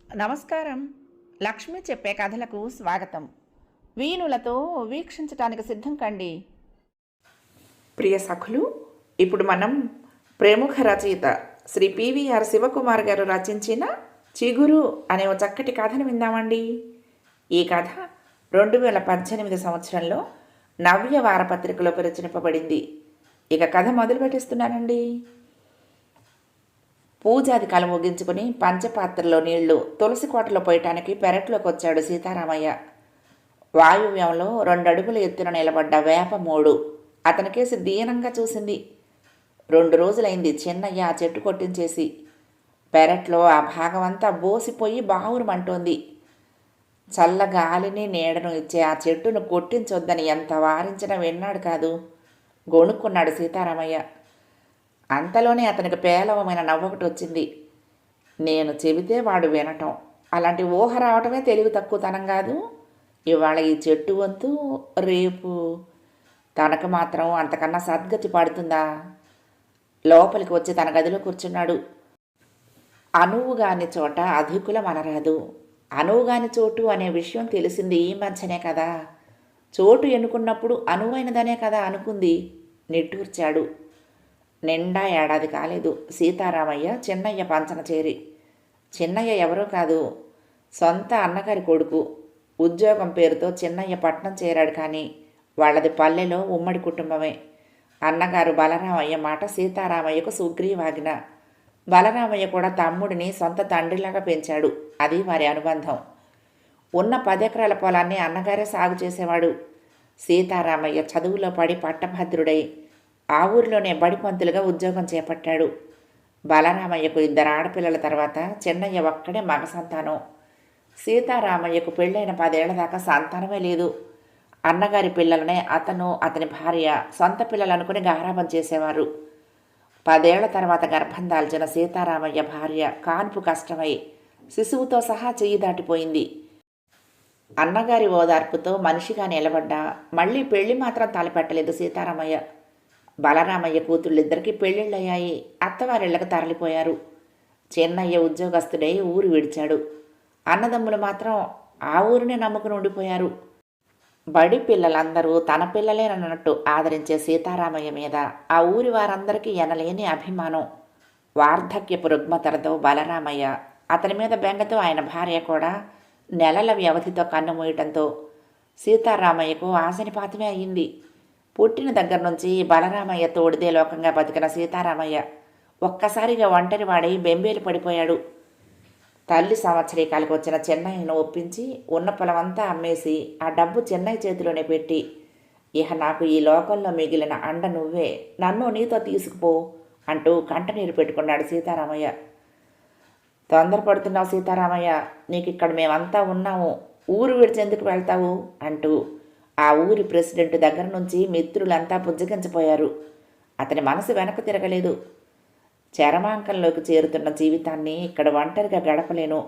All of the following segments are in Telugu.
నమస్కారం. లక్ష్మి చెప్పే కథలకు స్వాగతం. వీణులతో వీక్షించటానికి సిద్ధం కండి. ప్రియ సఖులు, ఇప్పుడు మనం ప్రముఖ రచయిత శ్రీ పివిఆర్ శివకుమార్ గారు రచించిన చిగురు అనే ఒక చక్కటి కథను విందామండి. ఈ కథ 2018 సంవత్సరంలో నవ్య వారపత్రికలో ప్రచురింపబడింది. ఇక కథ మొదలు పెట్టిస్తున్నానండి. పూజాదికాలు ముగించుకుని పంచపాత్రలో నీళ్లు తులసి కోటలో పోయటానికి పెరట్లోకి వచ్చాడు సీతారామయ్య. వాయువ్యంలో 2 అడుగుల ఎత్తున నిలబడ్డ వేప మూడు అతనికేసి దీనంగా చూసింది. 2 రోజులైంది చిన్నయ్య ఆ చెట్టు కొట్టించేసి. పెరట్లో ఆ భాగమంతా బోసిపోయి బావురమంటోంది. చల్ల గాలిని నీడను ఇచ్చే ఆ చెట్టును కొట్టించొద్దని ఎంత వారించినా విన్నాడు కాదు. గొణుక్కున్నాడు సీతారామయ్య. అంతలోనే అతనికి పేలవమైన నవ్వొకటి వచ్చింది. నేను చెబితే వాడు వినటం, అలాంటి ఊహ రావటమే తెలివి తక్కువతనం కాదు. ఇవాళ ఈ చెట్టు వంతు, రేపు తనకు మాత్రం అంతకన్నా సద్గతి పడుతుందా? లోపలికి వచ్చి తన గదిలో కూర్చున్నాడు. అనువుగాని చోట అధికులం అనరాదు. అనువుగాని చోటు అనే విషయం తెలిసింది ఈ మధ్యనే కదా. చోటు ఎన్నుకున్నప్పుడు అనువైనదనే కదా అనుకుంది. నిట్టూర్చాడు. నిండా ఏడాది కాలేదు సీతారామయ్య చిన్నయ్య పంచన చేరి. చిన్నయ్య ఎవరో కాదు, సొంత అన్నగారి కొడుకు. ఉద్యోగం పేరుతో చిన్నయ్య పట్నం చేరాడు. కానీ వాళ్ళది పల్లెలో ఉమ్మడి కుటుంబమే. అన్నగారు బలరామయ్య మాట సీతారామయ్యకు సుగ్రీవాజ్ఞ. బలరామయ్య కూడా తమ్ముడిని సొంత తండ్రిలాగా పెంచాడు. అది వారి అనుబంధం. ఉన్న 10 ఎకరాల పొలాన్ని అన్నగారే సాగు చేసేవాడు. సీతారామయ్య చదువులో పడి పట్టభద్రుడై ఆ ఊరిలోనే బడిపంతులుగా ఉద్యోగం చేపట్టాడు. బలరామయ్యకు 2 ఆడపిల్లల తర్వాత చిన్నయ్య ఒక్కడే మగ సంతానం. సీతారామయ్యకు పెళ్ళైన 10 ఏళ్ల దాకా సంతానమే లేదు. అన్నగారి పిల్లలనే అతను, అతని భార్య సొంత పిల్లలనుకుని గారాబం చేసేవారు. 10 ఏళ్ల తర్వాత గర్భం దాల్చిన సీతారామయ్య భార్య కాన్పు కష్టమై శిశువుతో సహా చెయ్యి దాటిపోయింది. అన్నగారి ఓదార్పుతో మనిషిగా నిలబడ్డా మళ్ళీ పెళ్లి మాత్రం తలపెట్టలేదు సీతారామయ్య. బలరామయ్య కూతుళ్ళిద్దరికీ పెళ్ళిళ్ళయ్యాయి. అత్తవారిళ్లకు తరలిపోయారు. చిన్నయ్య ఉద్యోగస్తుడై ఊరు విడిచాడు. అన్నదమ్ములు మాత్రం ఆ ఊరిని నమ్ముకుని ఉండిపోయారు. బడి పిల్లలందరూ తన పిల్లలేనన్నట్టు ఆదరించే సీతారామయ్య మీద ఆ ఊరి వారందరికీ ఎనలేని అభిమానం. వార్ధక్యపు రుగ్మతలతో బలరామయ్య, అతని మీద బెంగతో ఆయన భార్య కూడా నెలల వ్యవధితో కన్నుమూయటంతో సీతారామయ్యకు ఆశనిపాతమే అయ్యింది. పుట్టిన దగ్గర నుంచి బలరామయ్య తోడిదే లోకంగా బతికిన సీతారామయ్య ఒక్కసారిగా ఒంటరివాడై బెంబేలు పడిపోయాడు. తల్లి సంవత్సరీకాలకు వచ్చిన చెన్నయ్యను ఒప్పించి ఉన్న పొలమంతా అమ్మేసి ఆ డబ్బు చెన్నయ్య చేతిలోనే పెట్టి, ఇహ నాకు ఈ లోకంలో మిగిలిన అండ నువ్వే, నన్ను నీతో తీసుకుపో అంటూ కంటనీరు పెట్టుకున్నాడు సీతారామయ్య. తొందరపడుతున్నావు సీతారామయ్య, నీకిక్కడ మేమంతా ఉన్నాము, ఊరు విడిచెందుకు వెళ్తావు అంటూ ఆ ఊరి ప్రెసిడెంట్ దగ్గర నుంచి మిత్రులంతా పుజ్జగించిపోయారు. అతని మనసు వెనక్కి తిరగలేదు. చరమాంకంలోకి చేరుతున్న జీవితాన్ని ఇక్కడ ఒంటరిగా గడపలేను.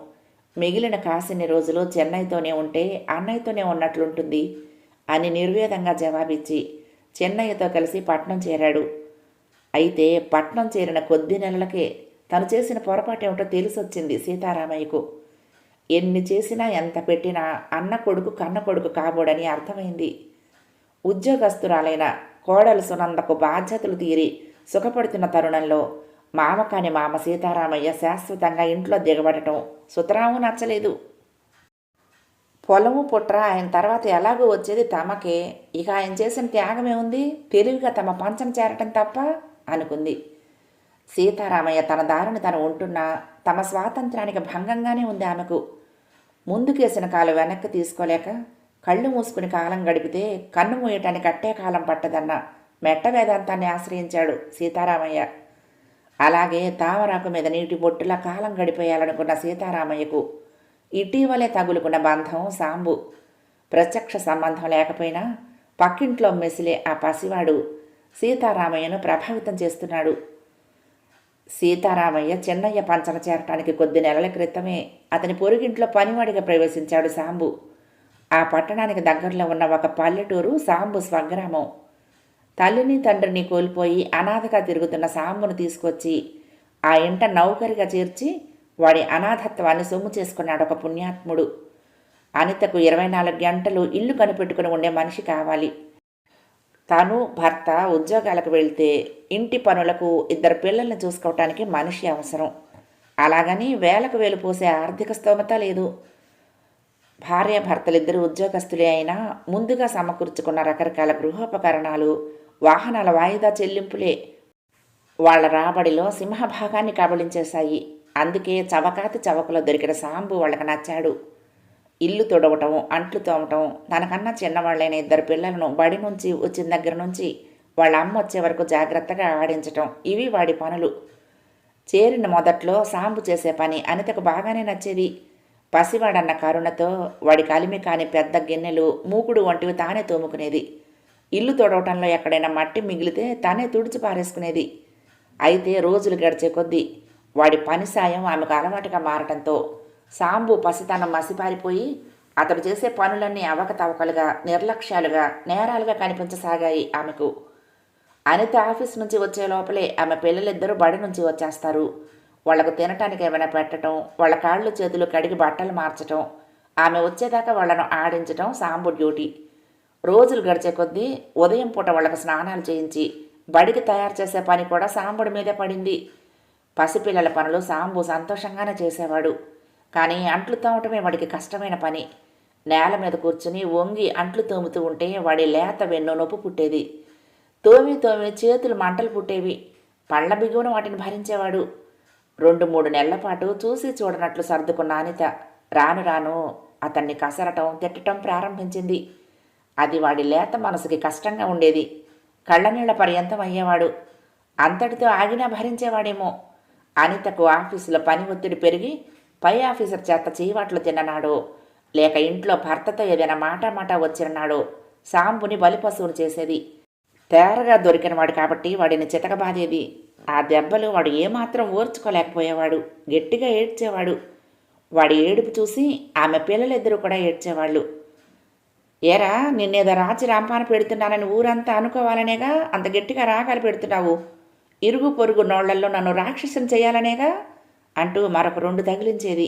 మిగిలిన కాసిన్ని రోజులు చెన్నైతోనే ఉంటే అన్నయ్యతోనే ఉన్నట్లుంటుంది అని నిర్వేదంగా జవాబిచ్చి చెన్నయ్యతో కలిసి పట్నం చేరాడు. అయితే పట్నం చేరిన కొద్ది నెలలకే తను చేసిన పొరపాటేమిటో తెలిసొచ్చింది సీతారామయ్యకు. ఎన్ని చేసినా ఎంత పెట్టినా అన్న కొడుకు కన్న కొడుకు కాబోడని అర్థమైంది. ఉద్యోగస్తురాలైన కోడలు సునందకు బాధ్యతలు తీరి సుఖపడుతున్న తరుణంలో మామ కాని మామ సీతారామయ్య శాశ్వతంగా ఇంట్లో దిగబడటం సుతరాము నచ్చలేదు. పొలము పుట్ర ఆయన తర్వాత ఎలాగో వచ్చేది తమకే, ఇక ఆయన చేసిన త్యాగమే ఉంది, తెలివిగా తమ పంచం చేరటం తప్ప అనుకుంది. సీతారామయ్య తన దారిని తను ఉంటున్నా తమ స్వాతంత్రానికి భంగంగానే ఉంది ఆమెకు. ముందుకేసిన కాలు వెనక్కి తీసుకోలేక కళ్ళు మూసుకుని కాలం గడిపితే కన్ను మూయటానికి అట్టే కాలం పట్టదన్న మెట్ట వేదాంతాన్ని ఆశ్రయించాడు సీతారామయ్య. అలాగే తామరాకు మీద నీటి బొట్టులా కాలం గడిపేయాలనుకున్న సీతారామయ్యకు ఇటీవలే తగులుకున్న బంధం సాంబు. ప్రత్యక్ష సంబంధం లేకపోయినా పక్కింట్లో మెసిలే ఆ పసివాడు సీతారామయ్యను ప్రభావితం చేస్తున్నాడు. సీతారామయ్య చిన్నయ్య పంచన చేరటానికి కొద్ది నెలల క్రితమే అతని పొరుగింట్లో పనివాడిగా ప్రవేశించాడు సాంబు. ఆ పట్టణానికి దగ్గరలో ఉన్న ఒక పల్లెటూరు సాంబు స్వగ్రామం. తల్లిని తండ్రిని కోల్పోయి అనాథగా తిరుగుతున్న సాంబును తీసుకొచ్చి ఆ ఇంట నౌకరిగా చేర్చి వాడి అనాథత్వాన్ని సొమ్ము చేసుకున్నాడు ఒక పుణ్యాత్ముడు. అనితకు 24 గంటలు ఇల్లు కనిపెట్టుకుని ఉండే మనిషి కావాలి. తను భర్త ఉద్యోగాలకు వెళ్తే ఇంటి పనులకు 2 పిల్లల్ని చూసుకోవటానికి మనిషి అవసరం. అలాగని వేలకు వేలు పోసే ఆర్థిక స్తోమత లేదు. భార్యాభర్తలిద్దరూ ఉద్యోగస్తులే అయినా ముందుగా సమకూర్చుకున్న రకరకాల గృహోపకరణాలు, వాహనాల వాయిదా చెల్లింపులే వాళ్ల రాబడిలో సింహభాగాన్ని కబళించేశాయి. అందుకే చవకాతి చవకలో దొరికిన సాంబు వాళ్ళకి నచ్చాడు. ఇల్లు తుడవటం, అంట్లు తోమటం, తనకన్నా చిన్నవాళ్ళైన 2 పిల్లలను బడి నుంచి వచ్చిన దగ్గర నుంచి వాళ్ళ అమ్మ వచ్చే వరకు జాగ్రత్తగా ఆడించటం, ఇవి వాడి పనులు. చేరిన మొదట్లో సాంబు చేసే పని అనితకు బాగానే నచ్చేది. పసివాడన్న కరుణతో వాడి కలిమి కాని పెద్ద గిన్నెలు, మూకుడు వంటివి తానే తోముకునేది. ఇల్లు తుడవటంలో ఎక్కడైనా మట్టి మిగిలితే తానే తుడిచి పారేసుకునేది. అయితే రోజులు గడిచే కొద్దీ వాడి పని సాయం ఆమెకు అలవాటుగా మారటంతో సాంబు పసితనం మసిపారిపోయి అతడు చేసే పనులన్నీ అవకతవకలుగా, నిర్లక్ష్యాలుగా, నేరాలుగా కనిపించసాగాయి ఆమెకు. అనిత ఆఫీస్ నుంచి వచ్చే లోపలే ఆమె పిల్లలిద్దరూ బడి నుంచి వచ్చేస్తారు. వాళ్లకు తినటానికి ఏమైనా పెట్టడం, వాళ్ళ కాళ్ళు చేతులు కడిగి బట్టలు మార్చటం, ఆమె వచ్చేదాకా వాళ్లను ఆడించటం సాంబు డ్యూటీ. రోజులు గడిచే కొద్దీ ఉదయం పూట వాళ్లకు స్నానాలు చేయించి బడికి తయారు చేసే పని కూడా సాంబుడి మీదే పడింది. పసిపిల్లల పనులు సాంబు సంతోషంగానే చేసేవాడు. కానీ అంట్లు తోమటమే వాడికి కష్టమైన పని. నేల మీద కూర్చుని వంగి అంట్లు తోముతూ ఉంటే వాడి లేత వెన్ను నొప్పి పుట్టేది. తోమి చేతులు మంటలు పుట్టేవి. పళ్ళ బిగువున వాటిని భరించేవాడు. 2-3 నెలల పాటు చూసి చూడనట్లు సర్దుకున్న అనిత రాను రాను అతన్ని కసరటం, తిట్టడం ప్రారంభించింది. అది వాడి లేత మనసుకి కష్టంగా ఉండేది. కళ్ళనీళ్ల పర్యంతం అయ్యేవాడు. అంతటితో ఆగినా భరించేవాడేమో. అనితకు ఆఫీసులో పని ఒత్తిడి పెరిగి పై ఆఫీసర్ చేత చీవాట్లు తిన్ననాడో, లేక ఇంట్లో భర్తతో ఏదైనా మాట వచ్చిననాడో సాంబుని బలిపశువును చేసేది. తేరగా దొరికినవాడు కాబట్టి వాడిని చితకబాదేది. ఆ దెబ్బలు వాడు ఏమాత్రం ఓర్చుకోలేకపోయేవాడు. గట్టిగా ఏడ్చేవాడు. వాడి ఏడుపు చూసి ఆమె పిల్లలిద్దరూ కూడా ఏడ్చేవాళ్ళు. ఏరా, నిన్నేదో రాచి రాంపాన పెడుతున్నానని ఊరంతా అనుకోవాలనేగా అంత గట్టిగా రాగాలు పెడుతున్నావు? ఇరుగు పొరుగు నోళ్లల్లో నన్ను రాక్షసం చేయాలనేగా అంటూ మరొక 2 తగిలించేది.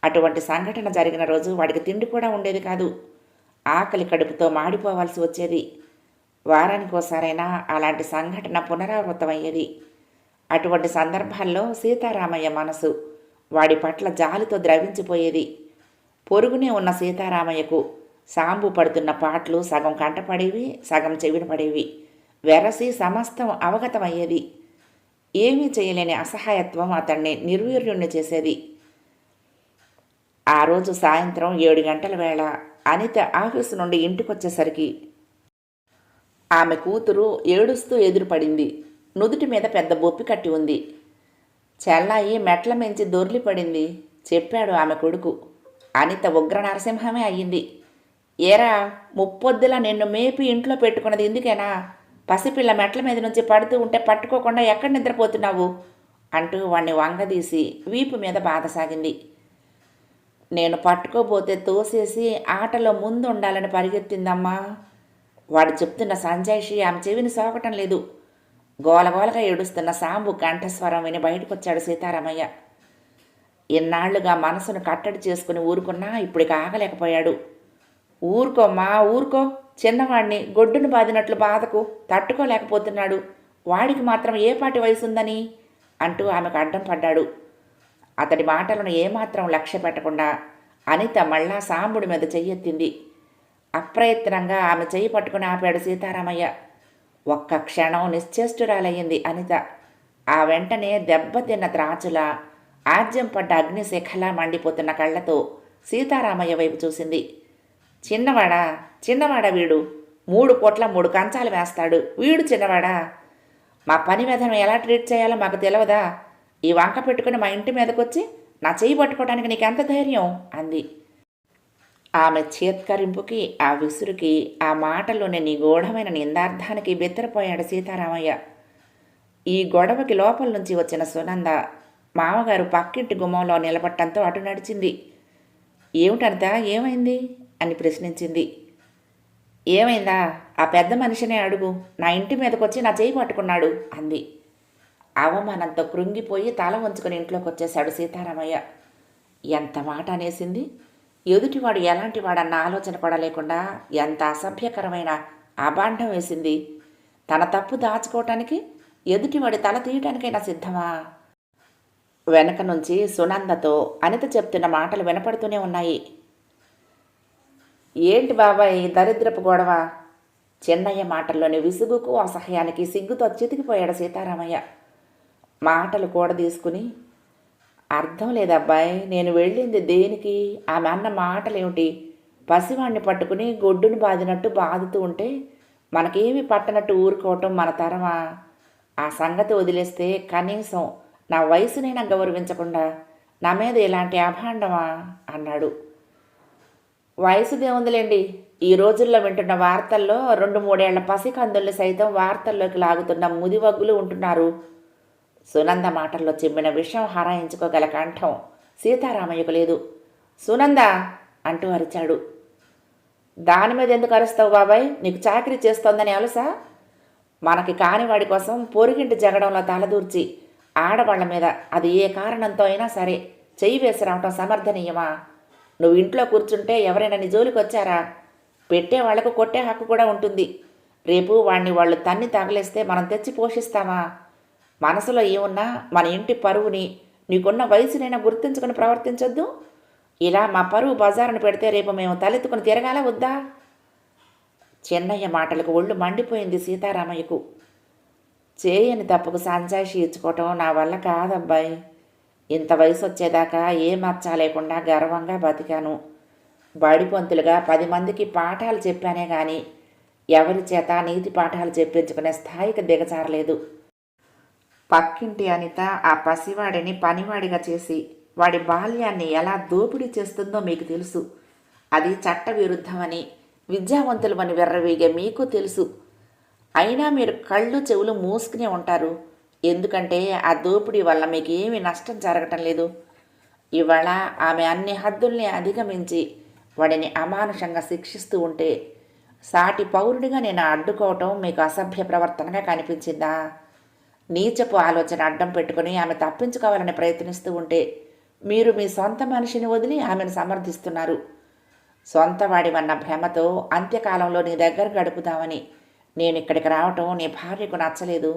అటువంటి సంఘటన జరిగిన రోజు వాడికి తిండి కూడా ఉండేది కాదు. ఆకలి కడుపుతో మాడిపోవాల్సి వచ్చేది. వారానికోసారైనా అలాంటి సంఘటన పునరావృతమయ్యేది. అటువంటి సందర్భాల్లో సీతారామయ్య మనసు వాడి పట్ల జాలితో ద్రవించిపోయేది. పొరుగునే ఉన్న సీతారామయ్యకు సాంబు పడుతున్న పాటలు సగం కంటపడేవి, సగం చెవిన పడేవి. వెరసి సమస్తం అవగతమయ్యేది. ఏమీ చేయలేని అసహాయత్వం అతన్ని నిర్వీర్యుణ్ణి చేసేది. ఆ రోజు సాయంత్రం 7 గంటల వేళ అనిత ఆఫీసు నుండి ఇంటికొచ్చేసరికి ఆమె కూతురు ఏడుస్తూ ఎదురుపడింది. నుదుటి మీద పెద్ద బొప్పి కట్టి ఉంది. చెల్లాయి మెట్ల మించి దొర్లిపడింది చెప్పాడు ఆమె కొడుకు. అనిత ఉగ్ర నరసింహమే అయ్యింది. ఏరా, ముప్పొద్దులా నిన్ను మేపి ఇంట్లో పెట్టుకున్నది ఎందుకేనా? పసిపిల్ల మెట్ల మీద నుంచి పడుతూ ఉంటే పట్టుకోకుండా ఎక్కడ నిద్రపోతున్నావు అంటూ వాణ్ణి వంగదీసి వీపు మీద బాధసాగింది. నేను పట్టుకోబోతే తోసేసి ఆటలో ముందు ఉండాలని పరిగెత్తిందమ్మా. వాడు చెప్తున్న సంజాయిషి ఆమె చెవిని సోకటం లేదు. గోలగోలగా ఏడుస్తున్న సాంబు కంఠస్వరం విని బయటకొచ్చాడు సీతారామయ్య. ఇన్నాళ్లుగా మనసును కట్టడి చేసుకుని ఊరుకున్నా ఇప్పుడికి ఆగలేకపోయాడు. ఊరుకోమ్మా, ఊరుకో. చిన్నవాడిని గొడ్డును బాదినట్లు బాధకు తట్టుకోలేకపోతున్నాడు. వాడికి మాత్రం ఏ పాటి వయసుందని అంటూ ఆమెకు అడ్డం పడ్డాడు. అతడి మాటలను ఏమాత్రం లక్ష్య పెట్టకుండా అనిత మళ్ళా సాంబుడి మీద చెయ్యెత్తింది. అప్రయత్నంగా ఆమె చెయ్యి పట్టుకుని ఆపాడు సీతారామయ్య. ఒక్క క్షణం నిశ్చేష్టురాలయ్యింది అనిత. ఆ వెంటనే దెబ్బతిన్న త్రాచులా, ఆజ్యం పడ్డ అగ్నిశిఖలా మండిపోతున్న కళ్ళతో సీతారామయ్య వైపు చూసింది. చిన్నవాడా వీడు? 3 పూట్ల 3 కంచాలు వేస్తాడు. వీడు చిన్నవాడా? మా పని విధానం ఎలా ట్రీట్ చేయాలో మాకు తెలియదా? ఈ వంక పెట్టుకుని మా ఇంటి మీదకొచ్చి నా చెయ్యి పట్టుకోవడానికి నీకెంత ధైర్యం అంది. ఆమె చేత్కరింపుకి, ఆ విసురుకి, ఆ మాటలోని నిగూఢమైన నిందార్థానికి బెత్తరపోయాడు సీతారామయ్య. ఈ గొడవకి లోపల నుంచి వచ్చిన సునంద మామగారు పక్కింటి గుమ్మంలో నిలబట్టంతో అటు నడిచింది. ఏమిటంతా, ఏమైంది అని ప్రశ్నించింది. ఏమైందా? ఆ పెద్ద మనిషినే అడుగు. నా ఇంటి మీదకొచ్చి నా చేయి పట్టుకున్నాడు అంది. అవమానంతో కృంగిపోయి తల వంచుకొని ఇంట్లోకి వచ్చేశాడు సీతారామయ్య. ఎంత మాట అనేసింది! ఎదుటివాడు ఎలాంటివాడన్న ఆలోచన కూడా లేకుండా ఎంత అసభ్యకరమైన అభాండం వేసింది. తన తప్పు దాచుకోవటానికి ఎదుటివాడి తల తీయటానికైనా సిద్ధమా? వెనక నుంచి సునందతో అనిత చెప్తున్న మాటలు వినపడుతూనే ఉన్నాయి. ఏంటి బాబాయ్ దరిద్రపు గొడవ? చిన్నయ్య మాటల్లోని విసుగుకు అసహ్యానికి సిగ్గుతో చితికిపోయాడు సీతారామయ్య. మాటలు కూడా తీసుకుని, అర్థం లేదబ్బాయి, నేను వెళ్ళింది దేనికి? ఆమె అన్న మాటలేమిటి? పసివాణ్ణి పట్టుకుని గొడ్డును బాదినట్టు బాదుతూ ఉంటే మనకేమి పట్టనట్టు ఊరుకోవటం మన తరమా? ఆ సంగతి వదిలేస్తే కనీసం నా వయసునైనా గౌరవించకుండా నా మీద ఇలాంటి అభాండమా అన్నాడు. వయసుదే ఉందిలేండి, ఈ రోజుల్లో వింటున్న వార్తల్లో 2-3 ఏళ్ల పసికందుల్ని సైతం వార్తల్లోకి లాగుతున్న ముదివగ్గులు ఉంటున్నారు. సునంద మాటల్లో చిమ్మిన విషయం హారాయించుకోగల కంఠం సీతారామయ్యకు లేదు. సునంద అంటూ అరిచాడు. దాని మీద ఎందుకు అరుస్తావు బాబాయ్? నీకు చాకరీ చేస్తోందని అలుసా? మనకి కానివాడి కోసం పొరుగింటి జగడంలో తలదూర్చి ఆడవాళ్ల మీద అది ఏ కారణంతో అయినా సరే చెయ్యి వేసి రావటం సమర్థనీయమా? నువ్వు ఇంట్లో కూర్చుంటే ఎవరైనా నీ జోలికి వచ్చారా? పెట్టే వాళ్లకు కొట్టే హక్కు కూడా ఉంటుంది. రేపు వాణ్ణి వాళ్ళు తన్ని తగలేస్తే మనం తెచ్చి పోషిస్తామా? మనసులో ఏమున్నా మన ఇంటి పరువుని నీకున్న వయసునైనా గుర్తించుకుని ప్రవర్తించొద్దు. ఇలా మా పరువు బజారును పెడితే రేపు మేము తలెత్తుకుని తిరగాల వద్దా? చిన్నయ్య మాటలకు ఒళ్ళు మండిపోయింది సీతారామయ్యకు. చేయని తప్పుకు సంజాయిషి ఇచ్చుకోవటం నా వల్ల కాదబ్బాయి. ఇంత వయసు వచ్చేదాకా ఏ మచ్చ లేకుండా గర్వంగా బతికాను. బడిపంతులుగా 10 మందికి పాఠాలు చెప్పానే కానీ ఎవరి చేత నీతి పాఠాలు చెప్పించుకునే స్థాయికి దిగజారలేదు. పక్కింటి అనిత ఆ పసివాడిని పనివాడిగా చేసి వాడి బాల్యాన్ని ఎలా దోపిడీ చేస్తుందో మీకు తెలుసు. అది చట్ట విరుద్ధమని విద్యావంతులమని వెర్రవీగే మీకు తెలుసు. అయినా మీరు కళ్ళు చెవులు మూసుకునే ఉంటారు. ఎందుకంటే ఆ దోపిడీ వల్ల మీకు ఏమీ నష్టం జరగటం లేదు. ఇవాళ ఆమె అన్ని హద్దుల్ని అధిగమించి వాడిని అమానుషంగా శిక్షిస్తూ ఉంటే సాటి పౌరుడిగా నేను అడ్డుకోవటం మీకు అసభ్య ప్రవర్తనగా కనిపించిందా? నీచపు ఆలోచన అడ్డం పెట్టుకుని ఆమె తప్పించుకోవాలని ప్రయత్నిస్తూ ఉంటే మీరు మీ సొంత మనిషిని వదిలి ఆమెను సమర్థిస్తున్నారు. సొంతవాడివన్న భ్రమతో అంత్యకాలంలో నీ దగ్గర గడుపుదామని నేను ఇక్కడికి రావటం నీ భార్యకు నచ్చలేదు.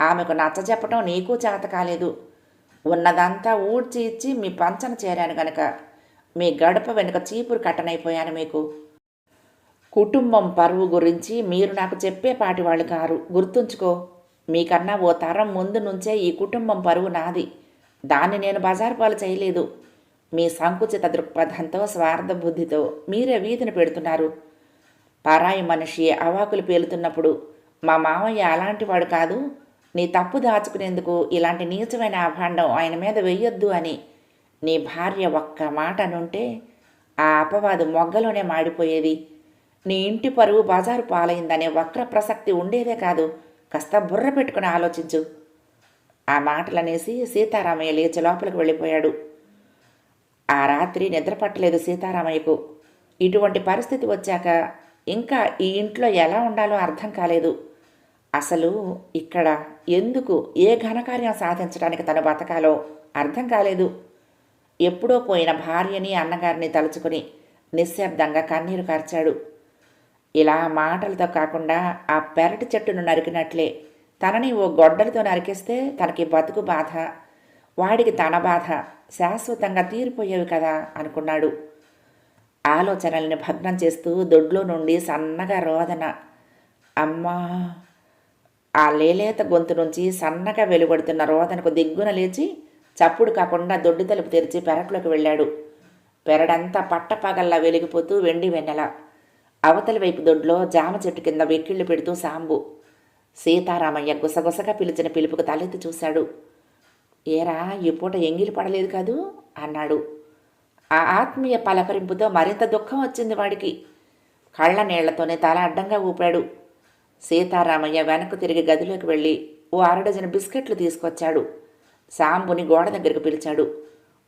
ఆమెకు నచ్చజెప్పటం నీకు చేత కాలేదు. ఉన్నదంతా ఊడ్చి ఇచ్చి మీ పంచన చేరాను గనక మీ గడప వెనుక చీపురు కట్టనైపోయాను. మీకు కుటుంబం పరువు గురించి మీరు నాకు చెప్పే పాటివాళ్ళు కారు, గుర్తుంచుకో. మీకన్నా ఓ తరం ముందు నుంచే ఈ కుటుంబం పరువు నాది. దాన్ని నేను బజారు పాలు చేయలేదు. మీ సంకుచిత దృక్పథంతో స్వార్థ బుద్ధితో మీరే వీధిని పెడుతున్నారు. పరాయి మనిషి అవాకులు పేలుతున్నప్పుడు మా మామయ్య అలాంటివాడు కాదు, నీ తప్పు దాచుకునేందుకు ఇలాంటి నీచమైన అభాండం ఆయన మీద వెయ్యొద్దు అని నీ భార్య ఒక్క మాట అనుంటే ఆ అపవాదు మొగ్గలోనే మాడిపోయేది. నీ ఇంటి పరువు బజారు పాలైందనే వక్ర ప్రసక్తి ఉండేదే కాదు. కాస్త బుర్ర పెట్టుకుని ఆలోచించు. ఆ మాటలనేసి సీతారామయ్య లేచి లోపలికి వెళ్ళిపోయాడు. ఆ రాత్రి నిద్ర పట్టలేదు సీతారామయ్యకు. ఇటువంటి పరిస్థితి వచ్చాక ఇంకా ఈ ఇంట్లో ఎలా ఉండాలో అర్థం కాలేదు. అసలు ఇక్కడ ఎందుకు ఏ ఘనకార్యం సాధించడానికి తను బతకాలో అర్థం కాలేదు. ఎప్పుడో పోయిన భార్యని అన్నగారిని తలుచుకుని నిశ్శబ్దంగా కన్నీరు కార్చాడు. ఇలా మాటలతో కాకుండా ఆ పెరటి చెట్టును నరికినట్లే తనని ఓ గొడ్డలితో నరికేస్తే తనకి బతుకు బాధ, వాడికి తన బాధ శాశ్వతంగా తీరిపోయేవి కదా అనుకున్నాడు. ఆలోచనల్ని భగ్నం చేస్తూ దొడ్లో నుండి సన్నగా రోదన. అమ్మా! ఆ లేలేత గొంతు నుంచి సన్నగా వెలువడుతున్న రోదనకు దిగ్గున లేచి చప్పుడు కాకుండా దొడ్డి తలుపు తెరిచి పెరట్లోకి వెళ్ళాడు. పెరడంతా పట్టపగల్లా వెలిగిపోతూ వెండి వెన్నెల. అవతలి వైపు దొడ్లో జామ చెట్టు కింద వెక్కిళ్ళు పెడుతూ సాంబు. సీతారామయ్య గుసగుసగా పిలిచిన పిలుపుకు తలెత్తి చూశాడు. ఏరా, ఈ పూట ఎంగిలి పడలేదు కదూ అన్నాడు. ఆ ఆత్మీయ పలకరింపుతో మరింత దుఃఖం వచ్చింది వాడికి. కళ్ళ నీళ్లతోనే తల అడ్డంగా ఊపాడు. సీతారామయ్య వెనక్కు తిరిగి గదిలోకి వెళ్ళి ఓ 6 డజను బిస్కెట్లు తీసుకొచ్చాడు. సాంబుని గోడ దగ్గరకు పిలిచాడు.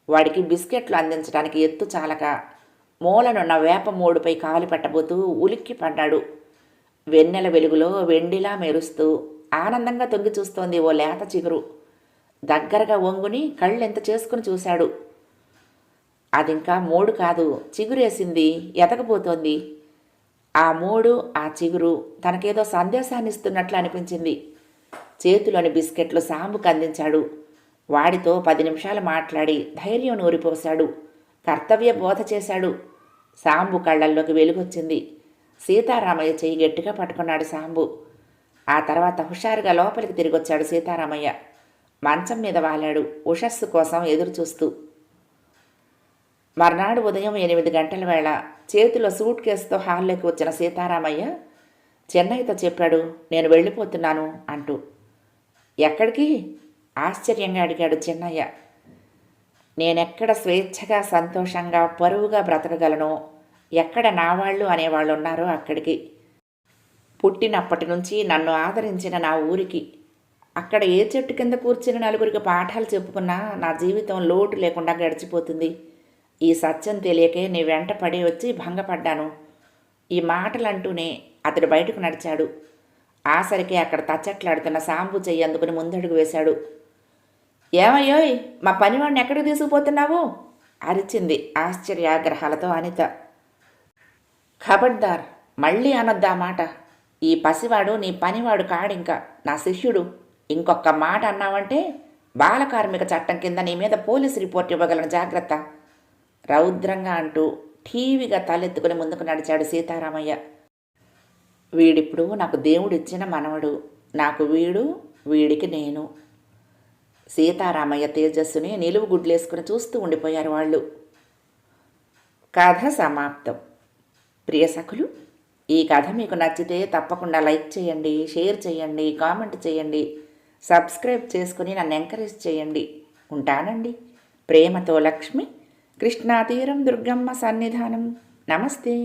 వాడికి బిస్కెట్లు అందించడానికి ఎత్తు చాలక మూలనున్న వేప మోడుపై కాలు పెట్టబోతూ ఉలిక్కి పడ్డాడు. వెన్నెల వెలుగులో వెండిలా మెరుస్తూ ఆనందంగా తొంగి చూస్తోంది ఓ లేత చిగురు. దగ్గరగా వంగుని కళ్ళెంత చేసుకుని చూశాడు. అదింకా మోడు కాదు, చిగురేసింది, ఎతకపోతోంది. ఆ మోడు, ఆ చిగురు తనకేదో సందేశాన్ని ఇస్తున్నట్లు అనిపించింది. చేతిలోని బిస్కెట్లు సాంబుకు అందించాడు. వాడితో 10 నిమిషాలు మాట్లాడి ధైర్యం నూరిపోశాడు. కర్తవ్య బోధ చేశాడు. సాంబు కళ్ళల్లోకి వెలుగొచ్చింది. సీతారామయ్య చెయ్యి గట్టిగా పట్టుకున్నాడు సాంబు. ఆ తర్వాత హుషారుగా లోపలికి తిరిగొచ్చాడు సీతారామయ్య. మంచం మీద వాలాడు ఉషస్సు కోసం ఎదురుచూస్తూ. మర్నాడు ఉదయం 8 గంటల వేళ చేతిలో సూట్ కేసుతో హాల్లోకి వచ్చిన సీతారామయ్య చెన్నయ్యతో చెప్పాడు, నేను వెళ్ళిపోతున్నాను అంటూ. ఎక్కడికి? ఆశ్చర్యంగా అడిగాడు చెన్నయ్య. నేనెక్కడ స్వేచ్ఛగా సంతోషంగా పరువుగా బ్రతకగలనో, ఎక్కడ నా వాళ్ళు అనేవాళ్ళు ఉన్నారో అక్కడికి. పుట్టినప్పటి నుంచి నన్ను ఆదరించిన నా ఊరికి. అక్కడ ఏ చెట్టు కింద కూర్చుని నలుగురికి పాఠాలు చెప్పుకున్నా నా జీవితం లోటు లేకుండా గడిచిపోతుంది. ఈ సత్యం తెలియకే నీ వెంట పడి వచ్చి భంగపడ్డాను. ఈ మాటలంటూనే అతడు బయటకు నడిచాడు. ఆసరికి అక్కడ తచ్చట్లాడుతున్న సాంబు చెయ్యి అందుకుని ముందడుగు వేశాడు. ఏమయ్యోయ్, మా పనివాడిని ఎక్కడికి తీసుకుపోతున్నావు? అరిచింది ఆశ్చర్యాగ్రహాలతో అనిత. ఖబర్దార్, మళ్ళీ అనొద్దా మాట. ఈ పసివాడు నీ పనివాడు కాడింకా, నా శిష్యుడు. ఇంకొక మాట అన్నావంటే బాలకార్మిక చట్టం కింద నీ మీద పోలీసు రిపోర్ట్ ఇవ్వగలను, జాగ్రత్త. రౌద్రంగా అంటూ ఠీవిగా తలెత్తుకుని ముందుకు నడిచాడు సీతారామయ్య. వీడిప్పుడు నాకు దేవుడిచ్చిన మనవడు. నాకు వీడు, వీడికి నేను. సీతారామయ్య తేజస్సుని నిలువు గుడ్లేసుకుని చూస్తూ ఉండిపోయారు వాళ్ళు. కథ సమాప్తం. ప్రియ సఖులు, ఈ కథ మీకు నచ్చితే తప్పకుండా లైక్ చేయండి, షేర్ చేయండి, కామెంట్ చేయండి, సబ్స్క్రైబ్ చేసుకుని నన్ను ఎంకరేజ్ చేయండి. ఉంటానండి. ప్రేమతో లక్ష్మి, కృష్ణాతీరం దుర్గమ్మ సన్నిధానం. నమస్తే.